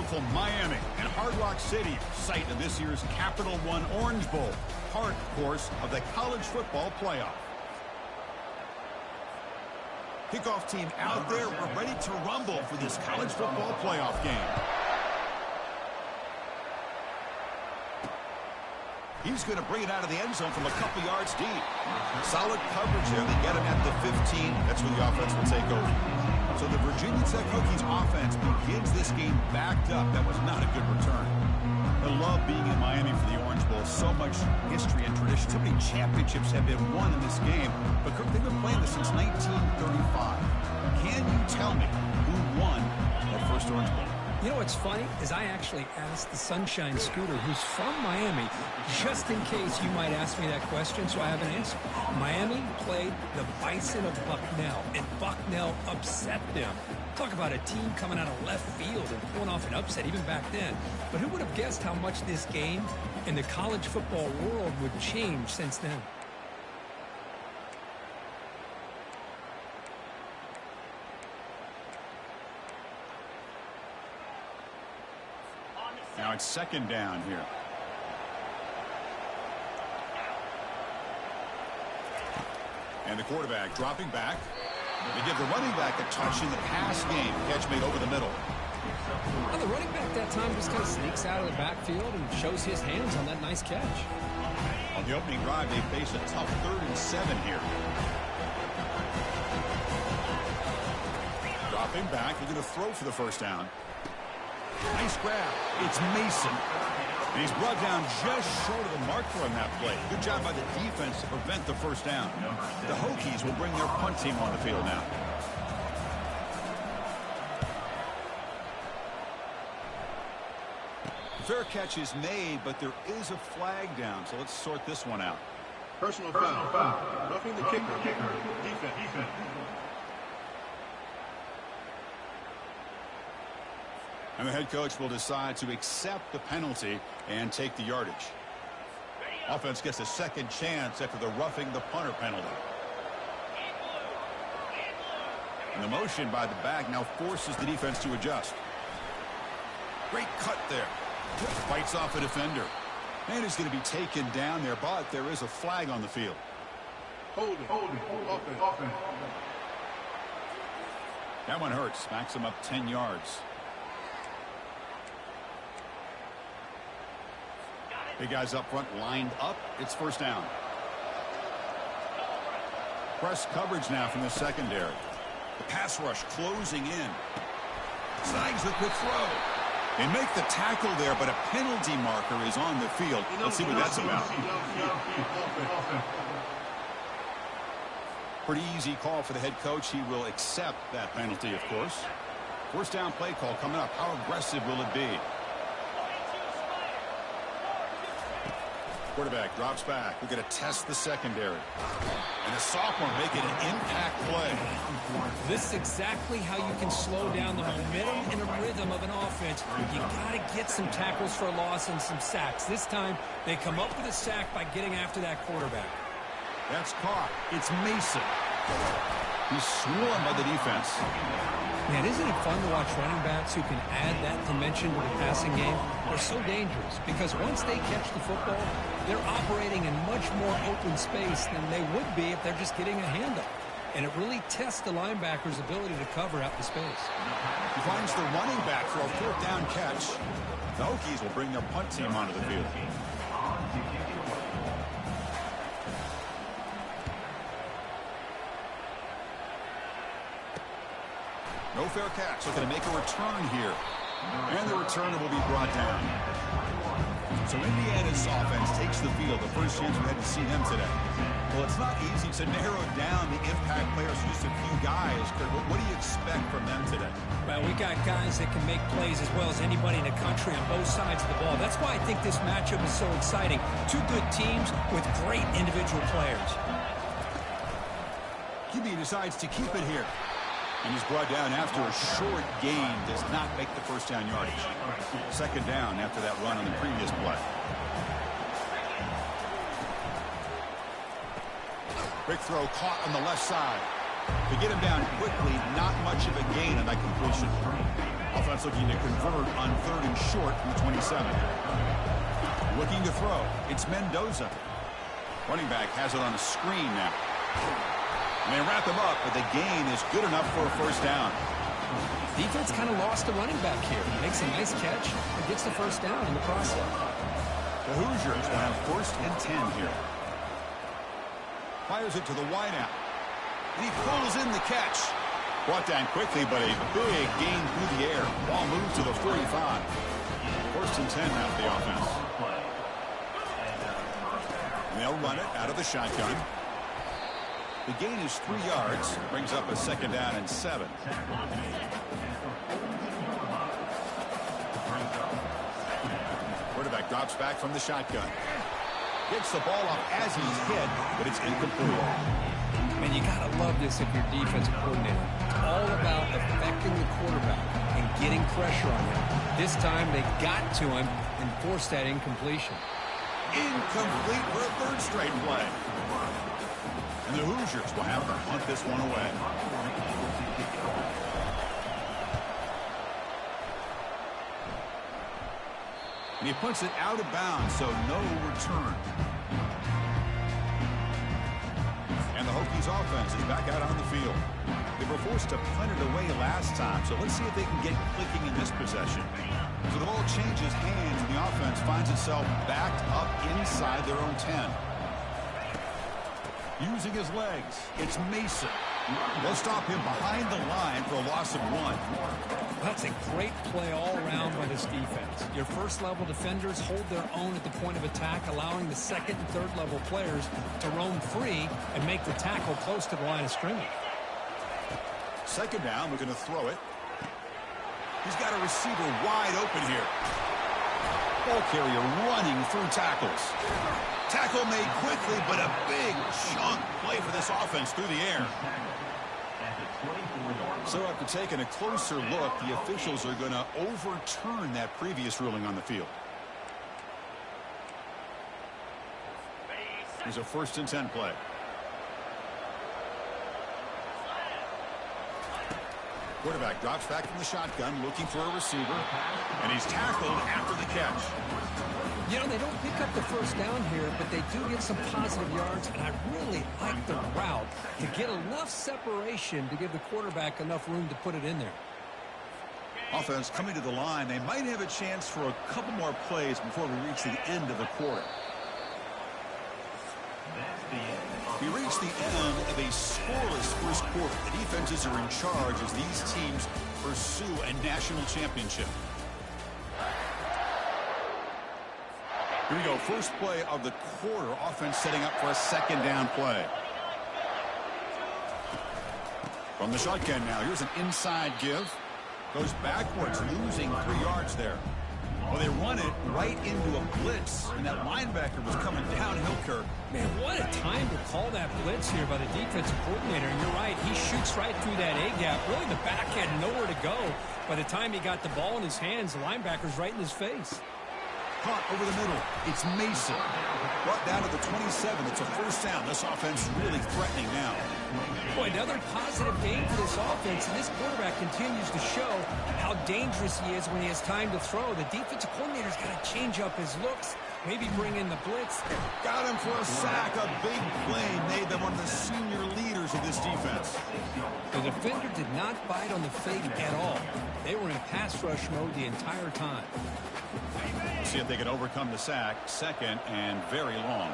beautiful Miami and Hard Rock City, site of this year's Capital One Orange Bowl, part, of course, of the college football playoff. Kickoff team out there. We're ready to rumble for this college football playoff game. He's going to bring it out of the end zone from a couple yards deep. Solid coverage there. They get him at the 15. That's where the offense will take over. So the Virginia Tech Hokies offense begins this game backed up. That was not a good return. I love being in Miami for the Orange Bowl. So much history and tradition. So many championships have been won in this game. But Kirk, they've been playing this since 1935. Can you tell me who won that first Orange Bowl? You know what's funny is I actually asked the Sunshine Scooter, who's from Miami, just in case you might ask me that question, so I have an answer. Miami played the Bison of Bucknell, and Bucknell upset them. Talk about a team coming out of left field and pulling off an upset even back then. But who would have guessed how much this game in the college football world would change since then? Now it's second down here. And the quarterback dropping back. They give the running back a touch in the pass game. Catch made over the middle. Well, the running back that time just kind of sneaks out of the backfield and shows his hands on that nice catch. On the opening drive, they face a tough 3rd and 7 here. Dropping back. They're going to throw for the first down. Nice grab. It's Mason. And he's brought down just short of the marker on that play. Good job by the defense to prevent the first down. The Hokies will bring their punt team on the field now. Fair catch is made, but there is a flag down, so let's sort this one out. Personal foul. Roughing the kicker. Defense. And the head coach will decide to accept the penalty and take the yardage. Offense gets a second chance after the roughing the punter penalty. And the motion by the back now forces the defense to adjust. Great cut there. Fights off a defender. And he's going to be taken down there, but there is a flag on the field. Holding. Offense. That one hurts. Backs him up 10 yards. Big guys up front lined up. It's first down. Press coverage now from the secondary. The pass rush closing in. Snags the quick throw. They make the tackle there, but a penalty marker is on the field. Let's see what that's about. Pretty easy call for the head coach. He will accept that penalty, of course. First down play call coming up. How aggressive will it be? Quarterback drops back. We're going to test the secondary. And the sophomore making an impact play. This is exactly how you can slow down the momentum and a rhythm of an offense. You got to get some tackles for a loss and some sacks. This time, they come up with a sack by getting after that quarterback. That's caught. It's Mason. He's swarmed by the defense. Man, isn't it fun to watch running backs who can add that dimension to the passing game? They're so dangerous because once they catch the football, they're operating in much more open space than they would be if they're just getting a handoff. And it really tests the linebacker's ability to cover out the space. He finds the running back for a 4th down catch. The Hokies will bring their punt team onto the field. No fair catch. Looking to make a return here. And the returner will be brought down. So Indiana's offense takes the field. The first chance we had to see them today. Well, it's not easy to narrow down the impact players, just a few guys. What do you expect from them today? Well, we got guys that can make plays as well as anybody in the country on both sides of the ball. That's why I think this matchup is so exciting. Two good teams with great individual players. QB decides to keep it here. And he's brought down after a short gain. Does not make the first down yardage. Second down after that run on the previous play. Quick throw caught on the left side. To get him down quickly, not much of a gain on that completion. Offense looking to convert on 3rd and short from the 27. Looking to throw. It's Mendoza. Running back has it on a screen now. And they wrap him up, but the gain is good enough for a first down. Defense kind of lost the running back here. Makes a nice catch and gets the first down in the process. The Hoosiers will have 1st and 10 here. Fires it to the wideout. And he pulls in the catch. Brought down quickly, but a big gain through the air. Ball moves to the 45. 1st and 10 now for the offense. And they'll run it out of the shotgun. The gain is 3 yards. Brings up a 2nd down and 7. Quarterback drops back from the shotgun. Gets the ball off as he's hit, but it's incomplete. Man, you got to love this if you're defensive coordinator. It's all about affecting the quarterback and getting pressure on him. This time they got to him and forced that incompletion. Incomplete for a 3rd straight play. And the Hoosiers will have to hunt this one away. And he puts it out of bounds, so no return. And the Hokies offense is back out on the field. They were forced to punt it away last time, so let's see if they can get clicking in this possession. So the ball changes hands, and the offense finds itself backed up inside their own 10. Using his legs, it's Mason. They'll stop him behind the line for a loss of 1. That's a great play all around by this defense. Your first-level defenders hold their own at the point of attack, allowing the 2nd and 3rd level players to roam free and make the tackle close to the line of scrimmage. 2nd down, looking to throw it. He's got a receiver wide open here. Ball carrier running through tackles. Tackle made quickly, but a big chunk play for this offense through the air. So after taking a closer look, the officials are going to overturn that previous ruling on the field. Here's a 1st and 10 play. Quarterback drops back from the shotgun, looking for a receiver, and he's tackled after the catch. You know, they don't pick up the first down here, but they do get some positive yards, and I really like the route to get enough separation to give the quarterback enough room to put it in there. Offense coming to the line. They might have a chance for a couple more plays before we reach the end of the quarter. We reach the end of a scoreless first quarter. The defenses are in charge as these teams pursue a national championship. Here we go. First play of the quarter. Offense setting up for a 2nd down play. From the shotgun now. Here's an inside give. Goes backwards, losing 3 yards there. Well, they run it right into a blitz, and that linebacker was coming downhill, Kirk. Man, what a time to call that blitz here by the defensive coordinator. And you're right, he shoots right through that A-gap. Really, the back had nowhere to go. By the time he got the ball in his hands, the linebacker's right in his face. Caught over the middle. It's Mason. Brought down to the 27. It's a first down. This offense really threatening now. Boy, another positive game for this offense, and this quarterback continues to show how dangerous he is when he has time to throw. The defensive coordinator's got to change up his looks, maybe bring in the blitz. Got him for a sack. A big play made them one of the senior leaders of this defense. The defender did not bite on the fake at all. They were in pass rush mode the entire time. See if they can overcome the sack. 2nd and very long.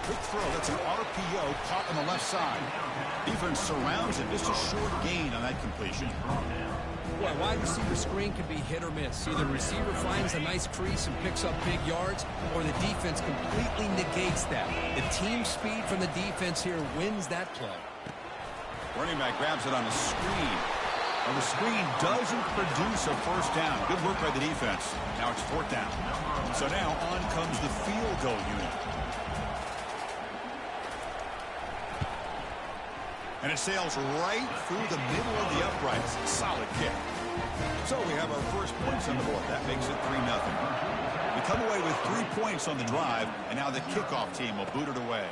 Quick throw. That's an RPO caught on the left side. Defense surrounds him. Just a short gain on that completion. Boy, wide receiver screen can be hit or miss. Either the receiver finds a nice crease and picks up big yards, or the defense completely negates that. The team speed from the defense here wins that play. Running back grabs it on a screen. Well, the screen doesn't produce a first down. Good work by the defense. Now it's 4th down. So now on comes the field goal unit. And it sails right through the middle of the uprights. Solid kick. So we have our first points on the board. That makes it 3-0. We come away with 3 points on the drive, and now the kickoff team will boot it away.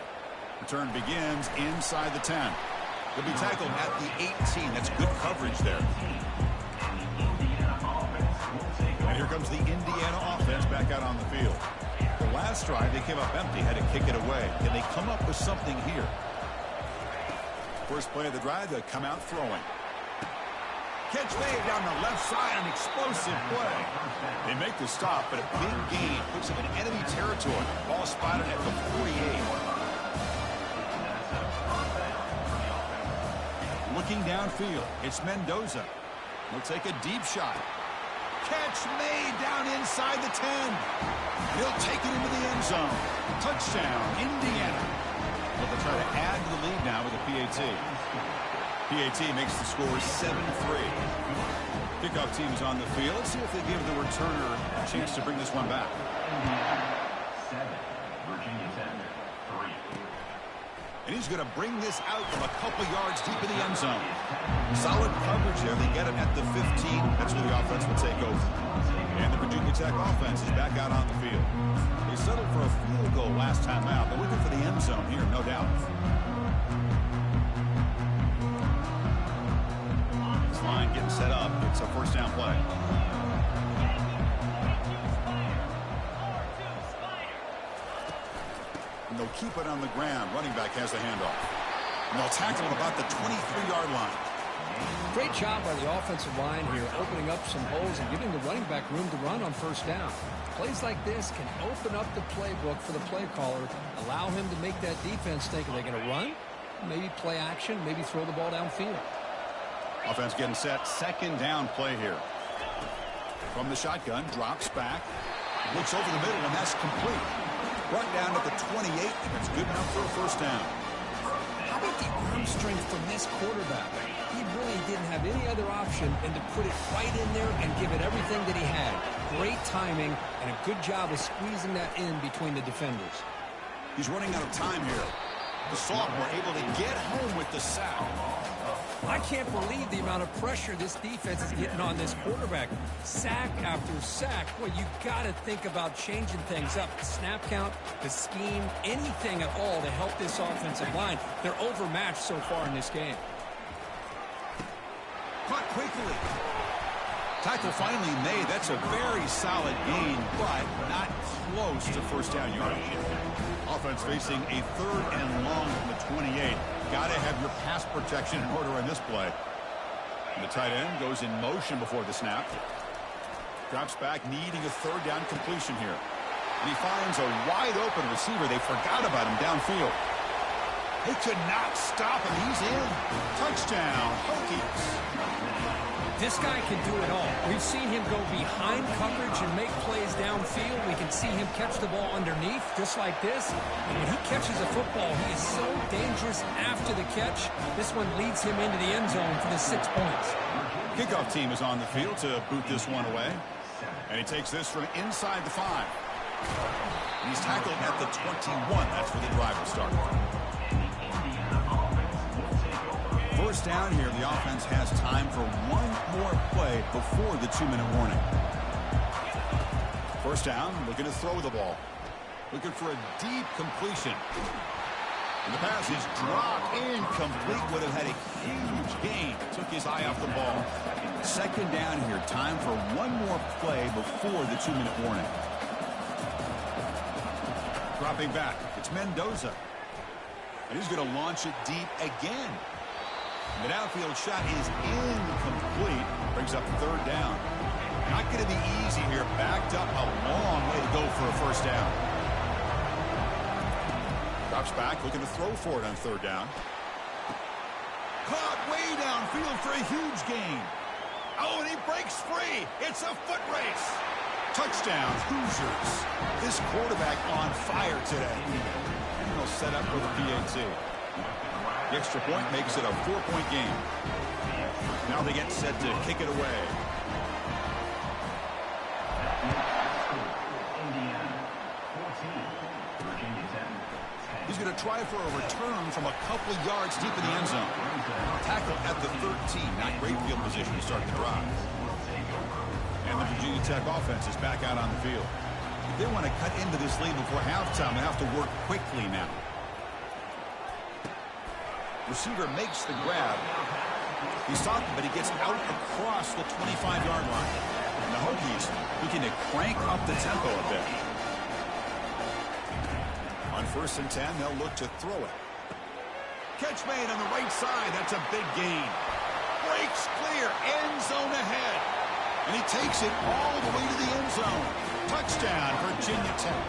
Return begins inside the 10. He'll be tackled at the 18. That's good coverage there. And here comes the Indiana offense back out on the field. The last drive, they came up empty, had to kick it away. Can they come up with something here? First play of the drive, they'll come out throwing. Catch made down the left side, an explosive play. They make the stop, but a big gain puts them in enemy territory. Ball spotted at the 48. Looking downfield, it's Mendoza. He'll take a deep shot. Catch made down inside the 10. He'll take it into the end zone. Touchdown, Indiana. Well, they'll try to add to the lead now with a PAT. PAT makes the score 7-3. Kickoff team is on the field. Let's see if they give the returner a chance to bring this one back. 7, Virginia 10, 3. And he's going to bring this out from a couple yards deep in the end zone. Solid coverage there. They get him at the 15. That's where the offense will take over. And the Virginia Tech offense is back out on the field. They settled for a field goal last time out. They're looking for the end zone here, no doubt. This line getting set up. It's a first down play. And they'll keep it on the ground. Running back has the handoff. And they'll tackle him about the 23-yard line. Great job by the offensive line here, opening up some holes and giving the running back room to run on first down. Plays like this can open up the playbook for the play caller, allow him to make that defense think, are they going to run? Maybe play action, maybe throw the ball downfield. Offense getting set. Second down play here. From the shotgun, drops back. Looks over the middle, and that's complete. Brought down at the 28. That's good enough for a first down. How about the arm strength from this quarterback? He really didn't have any other option than to put it right in there and give it everything that he had. Great timing and a good job of squeezing that in between the defenders. He's running out of time here. The sophomore able to get home with the sack. I can't believe the amount of pressure this defense is getting on this quarterback. Sack after sack. Well, you got to think about changing things up. The snap count, the scheme, anything at all to help this offensive line. They're overmatched so far in this game. Caught quickly. Tackle finally made. That's a very solid gain, but not close to first down yardage. Offense facing a third and long from the 28. Got to have your pass protection in order on this play. And the tight end goes in motion before the snap. Drops back, needing a third down completion here. And he finds a wide open receiver. They forgot about him downfield. They could not stop him. He's in. Touchdown, Hokies. This guy can do it all. We've seen him go behind coverage and make plays downfield. We can see him catch the ball underneath, just like this. And when he catches a football, he is so dangerous after the catch. This one leads him into the end zone for the 6 points. Kickoff team is on the field to boot this one away. And he takes this from inside the 5. He's tackled at the 21. That's where the drive will start. First down here, the offense has time for one more play before the 2-minute warning. First down, looking to throw the ball. Looking for a deep completion. And the pass is dropped incomplete. Would have had a huge gain. Took his eye off the ball. Second down here, time for one more play before the 2-minute warning. Dropping back, it's Mendoza. And he's going to launch it deep again. The downfield shot is incomplete. Brings up third down. Not going to be easy here. Backed up a long way to go for a first down. Drops back, looking to throw for it on third down. Caught way downfield for a huge gain. Oh, and he breaks free. It's a foot race. Touchdown, Hoosiers. This quarterback on fire today. And they'll set up for the PAT. The extra point makes it a 4-point game. Now they get set to kick it away. He's going to try for a return from a couple yards deep in the end zone. Tackle at the 13. Not great field position to start the drive. And the Virginia Tech offense is back out on the field. If they want to cut into this lead before halftime, they have to work quickly now. Receiver makes the grab. He's stopped, but he gets out across the 25-yard line. And the Hokies looking to crank up the tempo a bit. On 1st and 10, they'll look to throw it. Catch made on the right side. That's a big gain. Breaks clear. End zone ahead. And he takes it all the way to the end zone. Touchdown, Virginia Tech.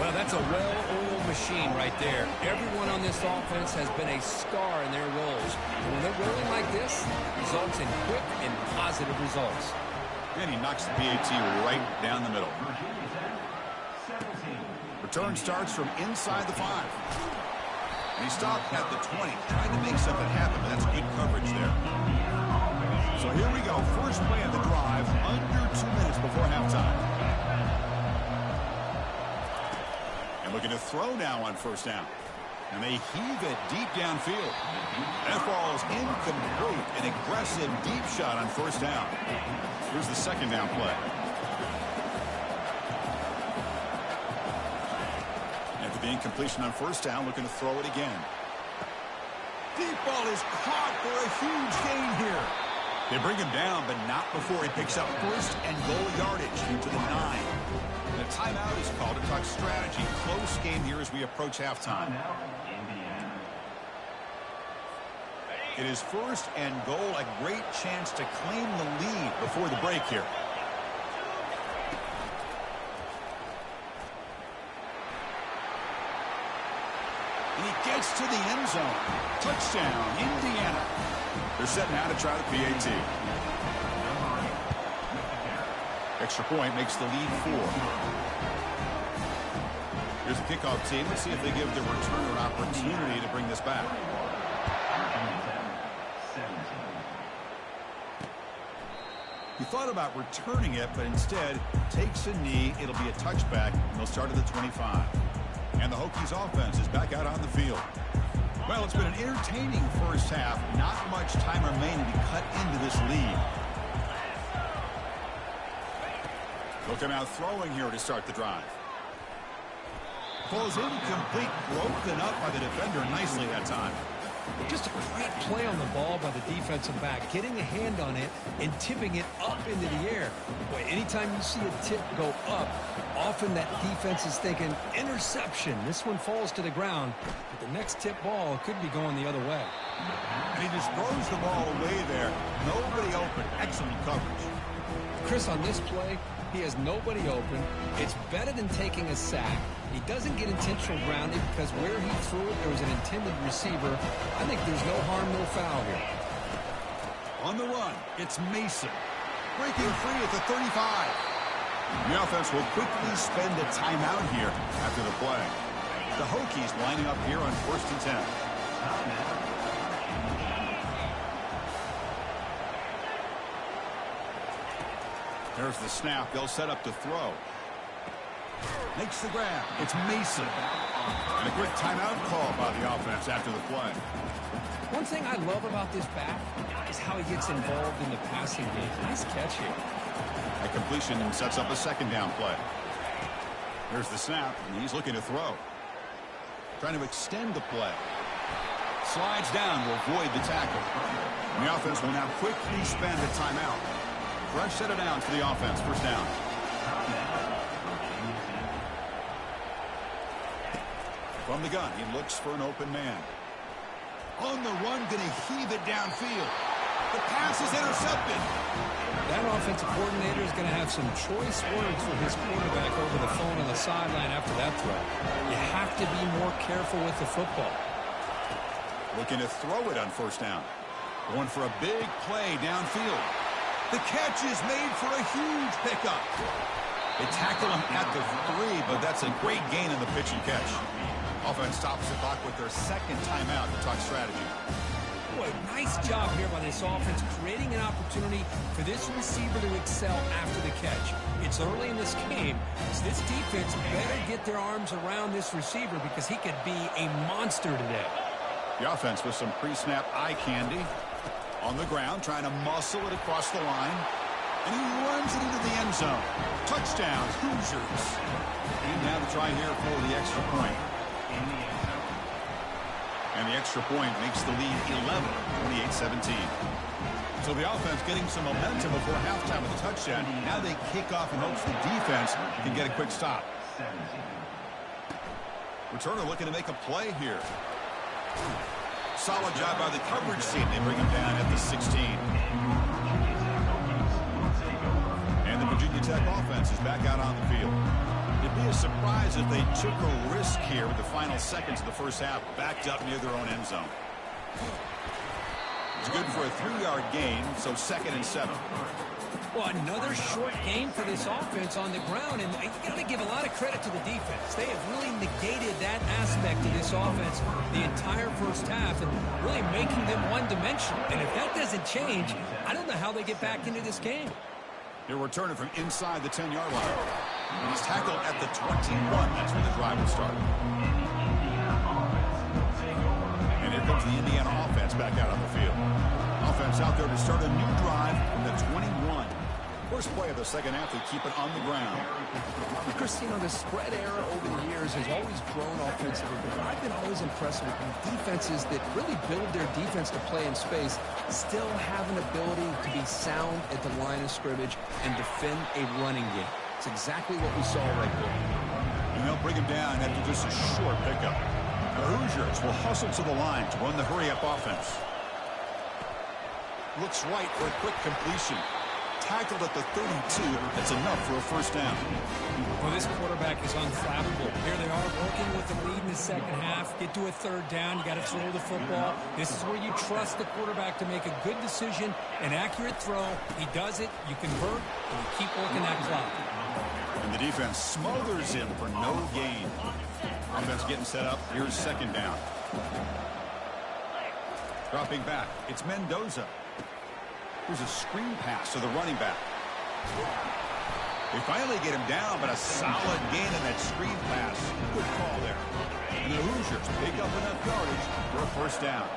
Well, that's a well-oiled machine right there. Everyone on this offense has been a star in their roles. And when they're rolling like this, results in quick and positive results. And he knocks the PAT right down the middle. Return starts from inside the 5. And he stopped at the 20, trying to make something happen, but that's good coverage there. So here we go. First play of the drive, under 2 minutes before halftime. And looking to throw now on 1st down. And they heave it deep downfield. That ball's incomplete. An aggressive deep shot on 1st down. Here's the 2nd down play. After the incompletion on 1st down, looking to throw it again. Deep ball is caught for a huge gain here. They bring him down, but not before he picks up 1st and goal yardage into the 9. And a timeout is called to talk strategy. Close game here as we approach halftime. It is 1st and goal, a great chance to claim the lead before the break here. And he gets to the end zone. Touchdown, Indiana. They're set now to try the PAT. Extra point makes the lead 4. Here's the kickoff team. Let's see if they give the returner an opportunity to bring this back. He thought about returning it, but instead takes a knee. It'll be a touchback, and they'll start at the 25. And the Hokies offense is back out on the field. Well, it's been an entertaining first half. Not much time remaining to cut into this lead. Looking out throwing here to start the drive. Ball's incomplete, broken up by the defender nicely that time. Just a great play on the ball by the defensive back, getting a hand on it and tipping it up into the air. Boy, anytime you see a tip go up, often that defense is thinking interception. This one falls to the ground, but the next tip ball could be going the other way. And he just throws the ball away there. Nobody open. Excellent coverage. Chris, on this play, he has nobody open. It's better than taking a sack. He doesn't get intentional grounding because where he threw it, there was an intended receiver. I think there's no harm, no foul here. On the run, it's Mason. Breaking free at the 35. The offense will quickly spend a timeout here after the play. The Hokies lining up here on 1st and 10. There's the snap. They'll set up to throw. Makes the grab. It's Mason. And a quick timeout call by the offense after the play. One thing I love about this back is how he gets involved in the passing game. Nice catch here. A completion sets up a 2nd down play. There's the snap, and he's looking to throw. Trying to extend the play. Slides down to avoid the tackle. And the offense will now quickly spend a timeout. Fresh set of downs for the offense. 1st down. From the gun, he looks for an open man. On the run, going to heave it downfield. The pass is intercepted. That offensive coordinator is going to have some choice words for his quarterback over the phone on the sideline after that throw. You have to be more careful with the football. Looking to throw it on 1st down. Going for a big play downfield. The catch is made for a huge pickup. They tackle him at the 3, but that's a great gain in the pitch and catch. Offense stops the clock with their 2nd timeout to talk strategy. Boy, nice job here by this offense, creating an opportunity for this receiver to excel after the catch. It's early in this game, so this defense better get their arms around this receiver because he could be a monster today. The offense with some pre-snap eye candy. On the ground, trying to muscle it across the line. And he runs it into the end zone. Touchdown, Hoosiers. And now to try here for the extra point. And the extra point makes the lead 11, 28-17. So the offense getting some momentum before halftime with a touchdown. Now they kick off in hopes the defense can get a quick stop. Returner looking to make a play here. Solid job by the coverage team. They bring him down at the 16. And the Virginia Tech offense is back out on the field. It'd be a surprise if they took a risk here with the final seconds of the first half, backed up near their own end zone. It's good for a 3-yard gain, so 2nd and 7. Well, another short game for this offense on the ground, and you got to give a lot of credit to the defense. They have really negated that aspect of this offense the entire first half and really making them one-dimensional. And if that doesn't change, I don't know how they get back into this game. They're returning from inside the 10-yard line. And he's tackled at the 21. That's where the drive will start. And here comes the Indiana offense back out on the field. Offense out there to start a new drive from the 21. First play of the second half, they keep it on the ground. Chris, you know, the spread era over the years has always grown offensively, but I've been always impressed with defenses that really build their defense to play in space, still have an ability to be sound at the line of scrimmage and defend a running game. It's exactly what we saw right there. And they'll bring him down after just a short pickup. The Hoosiers will hustle to the line to run the hurry-up offense. Looks right for a quick completion. Tackled at the 32. That's enough for a first down. Well, this quarterback is unflappable. Here they are working with the lead in the second half. Get to a third down. You got to throw the football. This is where you trust the quarterback to make a good decision, an accurate throw. He does it. You convert, and you keep working that clock. And the defense smothers him for no gain. Offense getting set up. Here's second down. Dropping back. It's Mendoza. Here's a screen pass to the running back. They finally get him down, but a solid gain in that screen pass. Good call there. And the Hoosiers pick up enough yardage for a first down.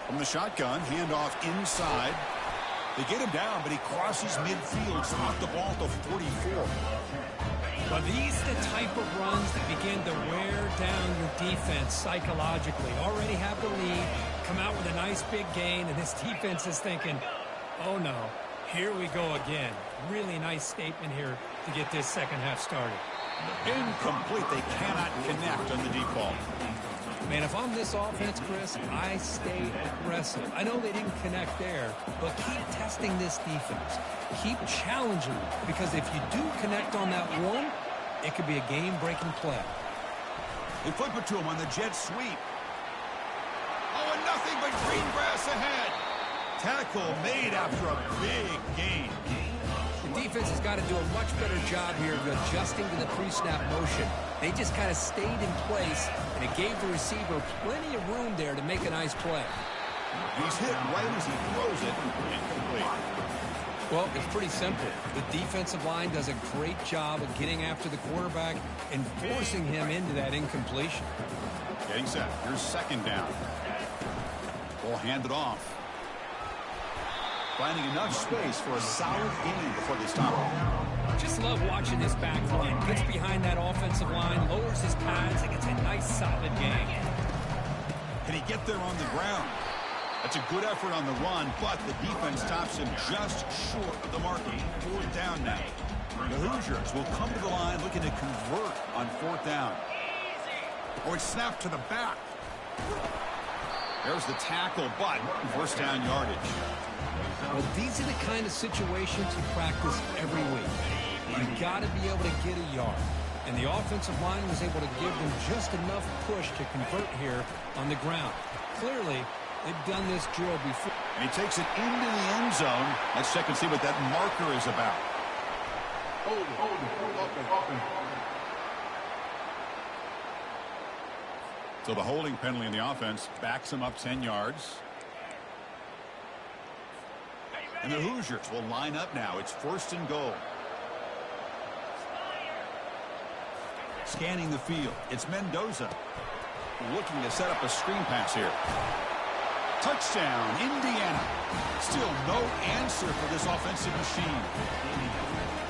From the shotgun, handoff inside. They get him down, but he crosses midfield, stopped the ball to 44. Well, these are the type of runs that begin to wear down your defense psychologically. Already have the lead, come out with a nice big gain, and this defense is thinking, oh no, here we go again. Really nice statement here to get this second half started. Incomplete. They cannot connect on the deep ball. Man, if I'm this offense, Chris, I stay aggressive. I know they didn't connect there, but keep testing this defense. Keep challenging them, because if you do connect on that one, it could be a game-breaking play. They flip it to him on the jet sweep. Oh, and nothing but green grass ahead. Tackle made after a big gain. The defense has got to do a much better job here of adjusting to the pre-snap motion. They just kind of stayed in place, and it gave the receiver plenty of room there to make a nice play. He's hit right as he throws it. Incomplete. Well, it's pretty simple. The defensive line does a great job of getting after the quarterback and forcing him into that incompletion. Getting set. Here's second down. Ball handed off. Finding enough space for a solid gain before they stop him. Just love watching this back line. Gets behind that offensive line, lowers his pads, and gets a nice solid gain. Can he get there on the ground? That's a good effort on the run, but the defense stops him just short of the marker. Fourth down now. The Hoosiers will come to the line looking to convert on fourth down. Oh, it's snapped to the back. There's the tackle, but first down yardage. Well, these are the kind of situations you practice every week. You got to be able to get a yard. And the offensive line was able to give them just enough push to convert here on the ground. Clearly, they've done this drill before. And he takes it into the end zone. Let's check and see what that marker is about. So the holding penalty in the offense backs him up 10 yards. And the Hoosiers will line up now. It's first and goal. Scanning the field. It's Mendoza looking to set up a screen pass here. Touchdown, Indiana. Still no answer for this offensive machine.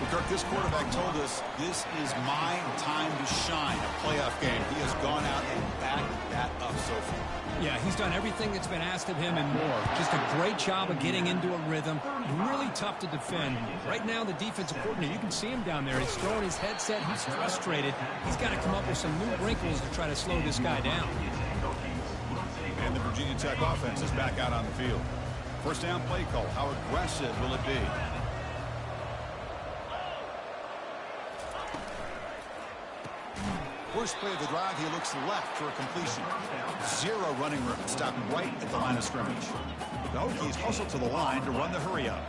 Well, Kirk, this quarterback told us this is my time to shine, a playoff game. He has gone out and backed that up so far. Yeah, he's done everything that's been asked of him and more. Just a great job of getting into a rhythm. Really tough to defend. Right now, the defensive coordinator, you can see him down there. He's throwing his headset. He's frustrated. He's got to come up with some new wrinkles to try to slow this guy down. And the Virginia Tech offense is back out on the field. First down play call. How aggressive will it be? First play of the drive, he looks left for a completion. Zero running room. Stopped right at the line of scrimmage. The Hokies hustle to the line to run the hurry up.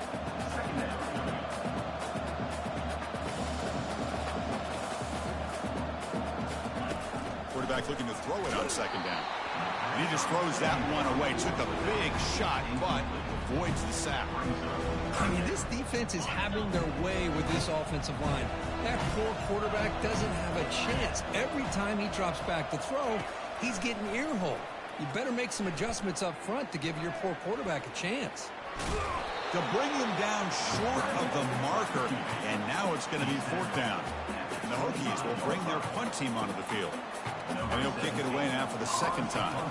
Quarterback looking to throw it on second down. And he just throws that one away. Took a big shot, but avoids the sack. I mean, this defense is having their way with this offensive line. That poor quarterback doesn't have a chance. Every time he drops back to throw, he's getting ear-holed. You better make some adjustments up front to give your poor quarterback a chance. To bring him down short of the marker, and now it's going to be fourth down. And the Hokies will bring their punt team onto the field. And he'll kick it away now for the second time.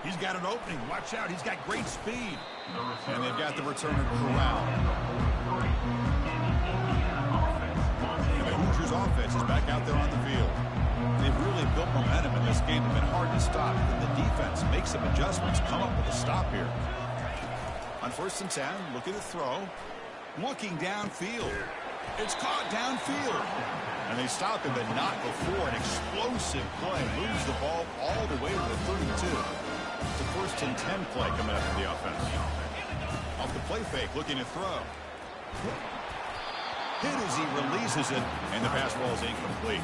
He's got an opening. Watch out. He's got great speed. And they've got the returner corralled. And the Hoosiers offense is back out there on the field. They've really built momentum in this game. It's been hard to stop. And the defense makes some adjustments, come up with a stop here. On first and 10, looking to throw. Looking downfield. It's caught downfield. And they stop him, but not before. An explosive play. Moves the ball all the way to the 32. It's a first and 10 play coming up for the offense. Off the play fake, looking to throw. Hit as he releases it, and the pass ball is incomplete.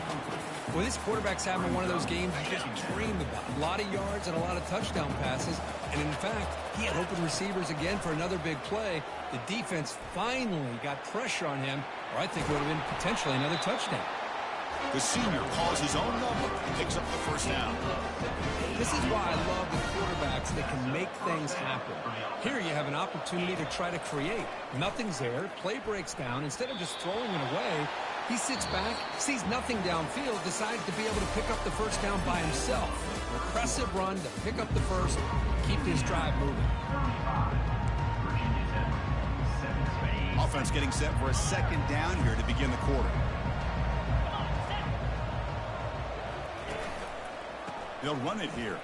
Well, this quarterback's having one of those games you just dreamed about. A lot of yards and a lot of touchdown passes. And in fact, he had open receivers again for another big play. The defense finally got pressure on him, or I think it would have been potentially another touchdown. The senior calls his own number and picks up the first down. This is why I love the quarterbacks that can make things happen. Here you have an opportunity to try to create. Nothing's there. Play breaks down. Instead of just throwing it away, he sits back, sees nothing downfield, decides to be able to pick up the first down by himself. Impressive run to pick up the first, keep this drive moving. Offense getting set for a second down here to begin the quarter. They'll run it here.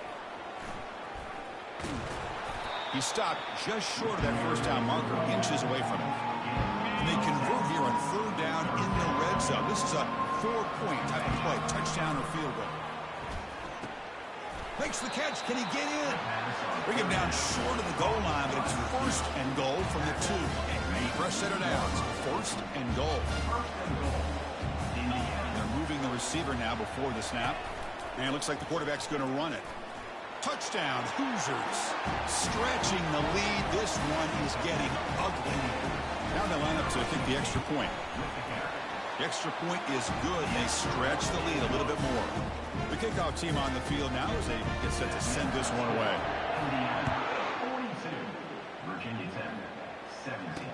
He stopped just short of that first down marker, inches away from it. And they convert here on third down in the red zone. This is a 4-point type of play, touchdown or field goal. Makes the catch. Can he get in? Bring him down short of the goal line, but it's first and goal from the 2. Press center downs. First and goal. They're moving the receiver now before the snap. And it looks like the quarterback's going to run it. Touchdown, Hoosiers. Stretching the lead. This one is getting ugly. Now they line up to kick the extra point. The extra point is good. They stretch the lead a little bit more. The kickoff team on the field now as they get set to send this one away. 42, Virginia Tech, 17.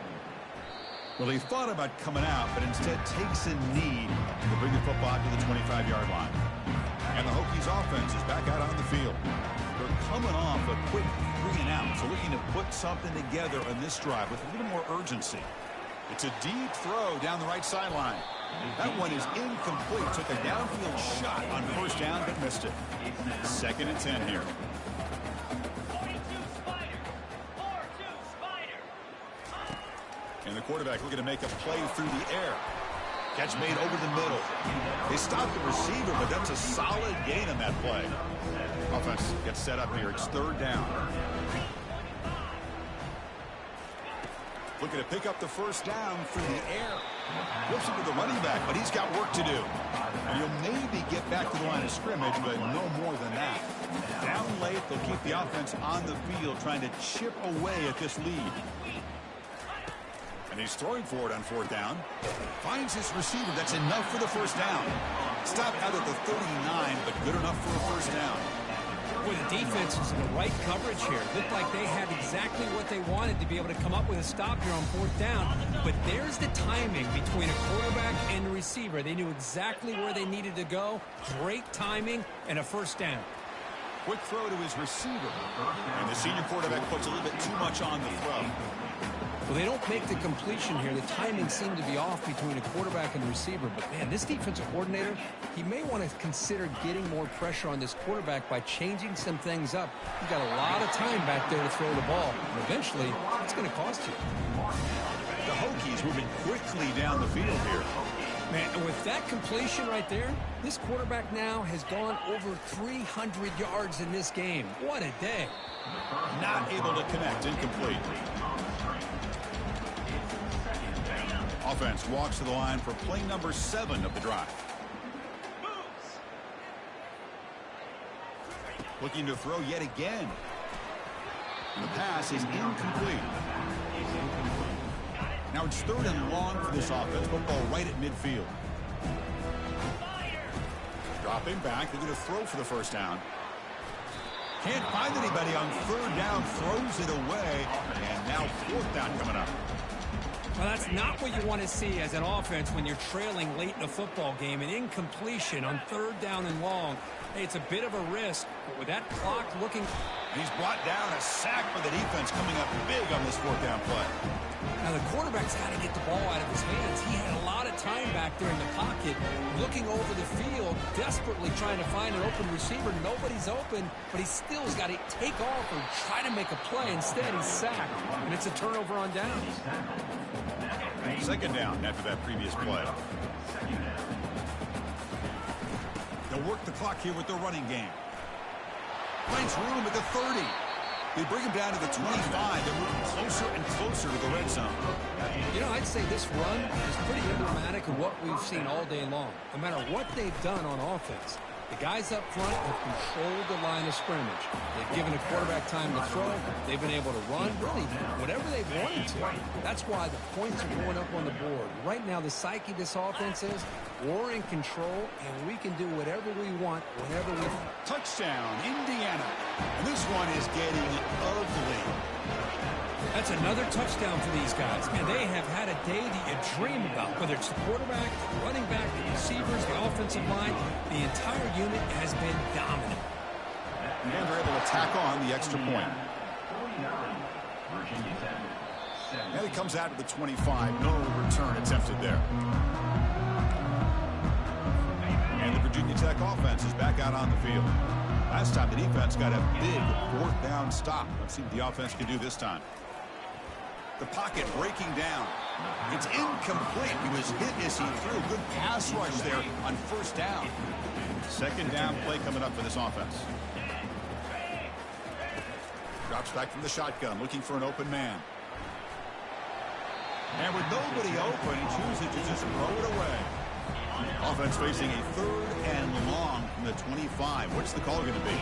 Well, he thought about coming out, but instead takes a knee to bring the football to the 25-yard line. And the Hokies offense is back out on the field. They're coming off a quick 3 and out, so looking to put something together on this drive with a little more urgency. It's a deep throw down the right sideline. That one is incomplete. Took a downfield shot on first down, but missed it. Second and 10 here. And the quarterback looking to make a play through the air. Catch made over the middle. They stopped the receiver, but that's a solid gain on that play. Offense gets set up here. It's third down. Looking to pick up the first down through the air. Looks into the running back, but he's got work to do. And he'll maybe get back to the line of scrimmage, but no more than that. Down late, they'll keep the offense on the field, trying to chip away at this lead. And he's throwing for it on fourth down. Finds his receiver. That's enough for the first down. Stop out at the 39, but good enough for a first down. Boy, the defense was in the right coverage here. Looked like they had exactly what they wanted to be able to come up with a stop here on fourth down. But there's the timing between a quarterback and the receiver. They knew exactly where they needed to go. Great timing and a first down. Quick throw to his receiver. And the senior quarterback puts a little bit too much on the throw. Well, they don't make the completion here. The timing seemed to be off between a quarterback and the receiver. But, man, this defensive coordinator, he may want to consider getting more pressure on this quarterback by changing some things up. He's got a lot of time back there to throw the ball. And eventually, it's going to cost you. The Hokies moving quickly down the field here. Man, and with that completion right there, this quarterback now has gone over 300 yards in this game. What a day. Not able to connect, incomplete. Offense walks to the line for play number 7 of the drive. Looking to throw yet again. And the pass is incomplete. Now it's 3rd and long for this offense. Football right at midfield. Dropping back. They're going to throw for the first down. Can't find anybody on 3rd down. Throws it away. And now 4th down coming up. Well, that's not what you want to see as an offense when you're trailing late in a football game. An incompletion on 3rd down and long. Hey, it's a bit of a risk, but with that clock looking... And he's brought down. A sack for the defense coming up big on this 4th down play. Now, the quarterback's got to get the ball out of his hands. He had a lot of time back there in the pocket, looking over the field, desperately trying to find an open receiver. Nobody's open, but he still's got to take off or try to make a play. Instead, he's sacked, and it's a turnover on downs. 2nd down after that previous play. They'll work the clock here with their running game. Finds room at the 30. They bring him down to the 25. They're moving closer and closer to the red zone. You know, I'd say this run is pretty emblematic of what we've seen all day long. No matter what they've done on offense, the guys up front have controlled the line of scrimmage. They've given a quarterback time to throw. They've been able to run, really, whatever they've wanted to. That's why the points are going up on the board. Right now, the psyche of this offense is we're in control, and we can do whatever we want whenever we want. Touchdown, Indiana. And this one is getting ugly. That's another touchdown for these guys, and they have had a day that you dream about. Whether it's the quarterback, the running back, the receivers, the offensive line, the entire unit has been dominant. And they're able to tack on the extra point. And he comes out to the 25. No return attempted there. And the Virginia Tech offense is back out on the field. Last time the defense got a big 4th down stop. Let's see what the offense can do this time. The pocket breaking down. It's incomplete. He was hit as he threw. Good pass rush there on 1st down. 2nd down play coming up for this offense. Drops back from the shotgun, looking for an open man. And with nobody open, he chooses to just throw it away. Offense facing a 3rd and long from the 25. What's the call going to be?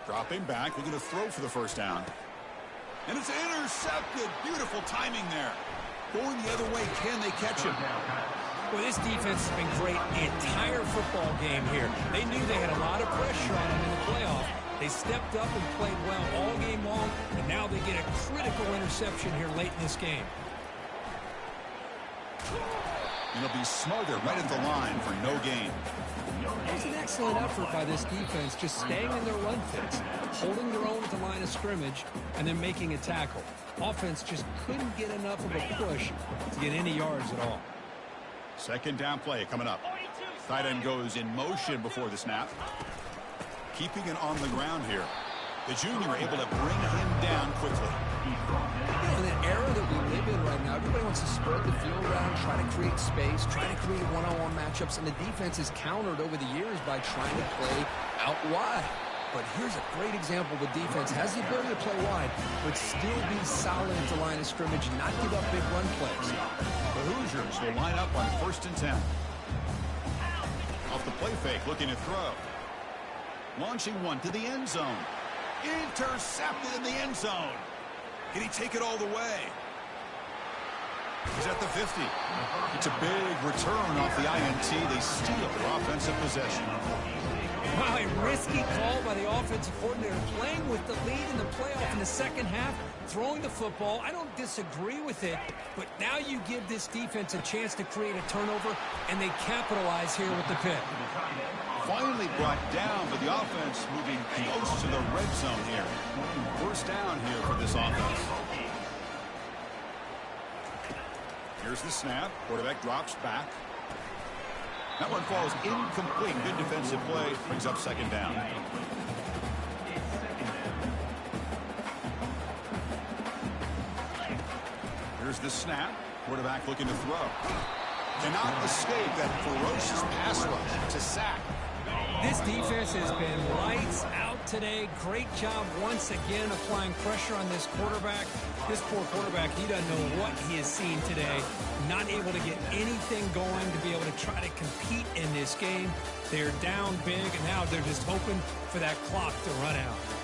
Dropping back, looking to throw for the first down. And it's intercepted. Beautiful timing there. Going the other way, can they catch him? Well, this defense has been great the entire football game here. They knew they had a lot of pressure on them in the playoff. They stepped up and played well all game long, and now they get a critical interception here late in this game. And they'll be smothered right at the line for no gain. It was an excellent effort by this defense, just staying in their run fits, holding their own at the line of scrimmage, and then making a tackle. Offense just couldn't get enough of a push to get any yards at all. 2nd down play coming up. Tight end goes in motion before the snap. Keeping it on the ground here. The junior able to bring him down quickly. In the era that we live in right now, everybody wants to spread the field around, try to create space, try to create one-on-one matchups, and the defense is countered over the years by trying to play out wide. But here's a great example. The defense has the ability to play wide, but still be solid at the line of scrimmage and not give up big run plays. The Hoosiers will line up on 1st and 10. Off the play fake, looking to throw. Launching one to the end zone. Intercepted in the end zone. Can he take it all the way? He's at the 50. It's a big return off the INT. They steal their offensive possession. Wow, a risky call by the offensive coordinator, playing with the lead in the playoff in the second half, throwing the football. I don't disagree with it, but now you give this defense a chance to create a turnover, and they capitalize here with the pick. Finally brought down, but the offense moving close to the red zone here. First down here for this offense. Here's the snap. Quarterback drops back. That one falls incomplete. Good defensive play. Brings up second down. Here's the snap. Quarterback looking to throw. Cannot escape that ferocious pass rush. It's a sack. This defense has been lights out today. Great job once again applying pressure on this quarterback. This poor quarterback, he doesn't know what he has seen today. Not able to get anything going to be able to try to compete in this game. They're down big, and now they're just hoping for that clock to run out.